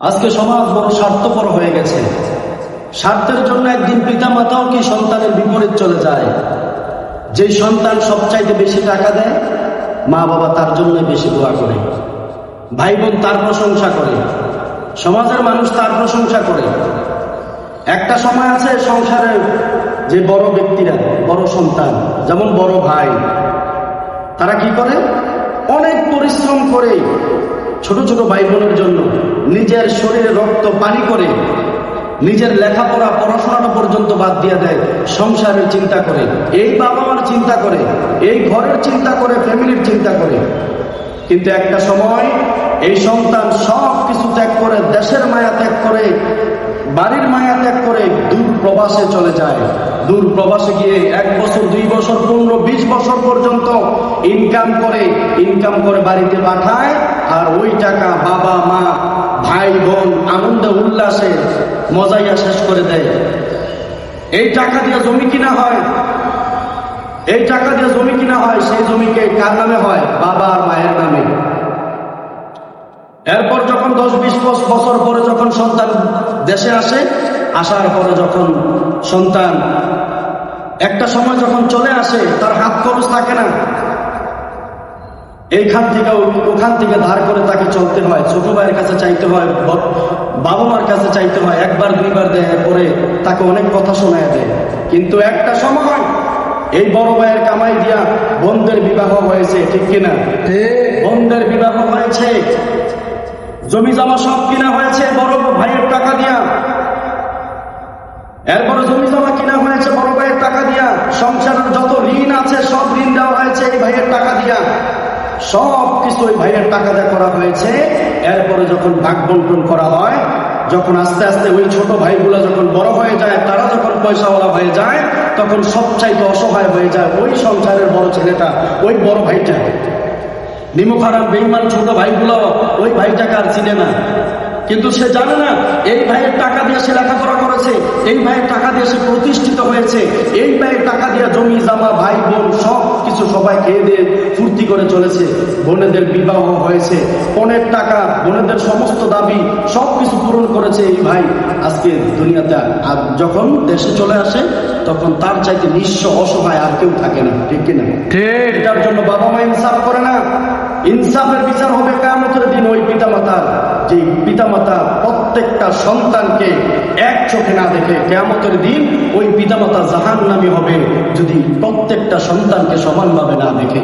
আজকে সমাজ বড় স্বার্থপর হয়ে গেছে। স্বার্থের জন্য একদিন পিতামাতাও কি সন্তানের বিপরীত চলে যায়। যে সন্তান সবচাইতে বেশি টাকা দেয়, মা বাবা তার জন্য বেশি দোয়া করে, ভাই বোন তার প্রশংসা করে, সমাজের মানুষ তার প্রশংসা করে। একটা সময় আছে সংসারের যে বড় ব্যক্তিরা, বড় সন্তান, যেমন বড় ভাই, তারা কি করে? অনেক পরিশ্রম করে ছোট ছোট ভাই বোনের জন্য নিজের শরীরে রক্ত পানি করে, নিজের লেখাপড়া পড়াশোনাটা পর্যন্ত বাদ দিয়ে দেয়, সংসারের চিন্তা করে, এই বাবা মার চিন্তা করে, এই ঘরের চিন্তা করে, ফ্যামিলির চিন্তা করে। কিন্তু একটা সময় এই সন্তান সব কিছু ত্যাগ করে, দেশের মায়া ত্যাগ করে, বাড়ির মায়া ত্যাগ করে দূর প্রবাসে চলে যায়। দূর প্রবাসে গিয়ে 1 বছর, 2 বছর, 15, 20 বছর পর্যন্ত ইনকাম করে বাড়িতে পাঠায়। আর ওই টাকা বাবা মা ভাই বোন আনন্দে উল্লাসে মজাইয়া শেষ করে দেয়। এই টাকা দিয়ে জমি কিনা হয়, এই টাকা দিয়ে জমি কিনা হয়। সেই জমিকে কার নামে হয়? বাবা আর মায়ের নামে। এরপর যখন 10-20 বছর পরে যখন সন্তান দেশে আসে, আসার পরে যখন সন্তান একটা সময় যখন চলে আসে, তার হাত খরচ থাকে না, এইখান থেকে ওখান থেকে ধার করে তাকে চলতে হয়, ছোট ভাইয়ের কাছে চাইতে হয়, বাবা মার কাছে চাইতে হয়, 1বার 2বার দেয়, পরে তাকে অনেক কথা শোনায় দেয়। কিন্তু একটা সময় এই বড় ভাইয়ের কামাই দিয়া বোনদের বিবাহ হয়েছে, ঠিক কিনা? বোনদের বিবাহ হয়েছে, জমি জমা সব কিনা হয়েছে বড় ভাইয়ের টাকা দিয়া। এরপরে জমি জমা কিনা হয়েছে বড় ভাইয়ের টাকা দিয়া। সংসারের যত ঋণ আছে সব ঋণ দেওয়া হয়েছে এই ভাইয়ের টাকা দিয়া। সব কিছু ওই ভাইয়ের টাকা দিয়ে করা হয়েছে। এরপরে যখন ভাগ বন্টন করা হয়, যখন আস্তে আস্তে ওই ছোট ভাইগুলা যখন বড় হয়ে যায়, তারা যখন পয়সাওয়ালা হয়ে যায়, তখন সবচাইতে অসহায় হয়ে যায় ওই সংসারের বড় ছেলেটা, ওই বড় ভাইটা। নিমুখারাম বেঈমান ছোট ভাইগুলো ওই ভাইটাকে আর চিনে না। কিন্তু সে জানে না এই ভাইয়ের টাকা দিয়ে সে লেখাপড়া করেছে, এই ভাইয়ের টাকা দিয়ে সে প্রতিষ্ঠিত হয়েছে, এই ভাইয়ের টাকা দিয়ে জমি জামা ভাই বোন সব কিছু সবাই খেয়ে দিয়ে ফুর্তি করে চলেছে। বোনেদের বিবাহ হয়েছে, বোনের টাকা, বোনেদের সমস্ত দাবি সব কিছু পূরণ করেছে এই ভাই। আজকে দুনিয়াতে আর যখন দেশে চলে আসে, তখন তার চাইতে নিঃস্ব অসহায় আর কেউ থাকে না, ঠিক কিনা? এটার জন্য বাবা মা ইনসাফ করে না। ইনসাফের বিচার হবে কিয়ামতের দিন ওই পিতামাতার, যে পিতামাতা প্রত্যেকটা সন্তানকে এক চোখে না দেখে। কিয়ামতের দিন ওই পিতামাতা জাহান্নামী হবে যদি প্রত্যেকটা সন্তানকে সমানভাবে না দেখে।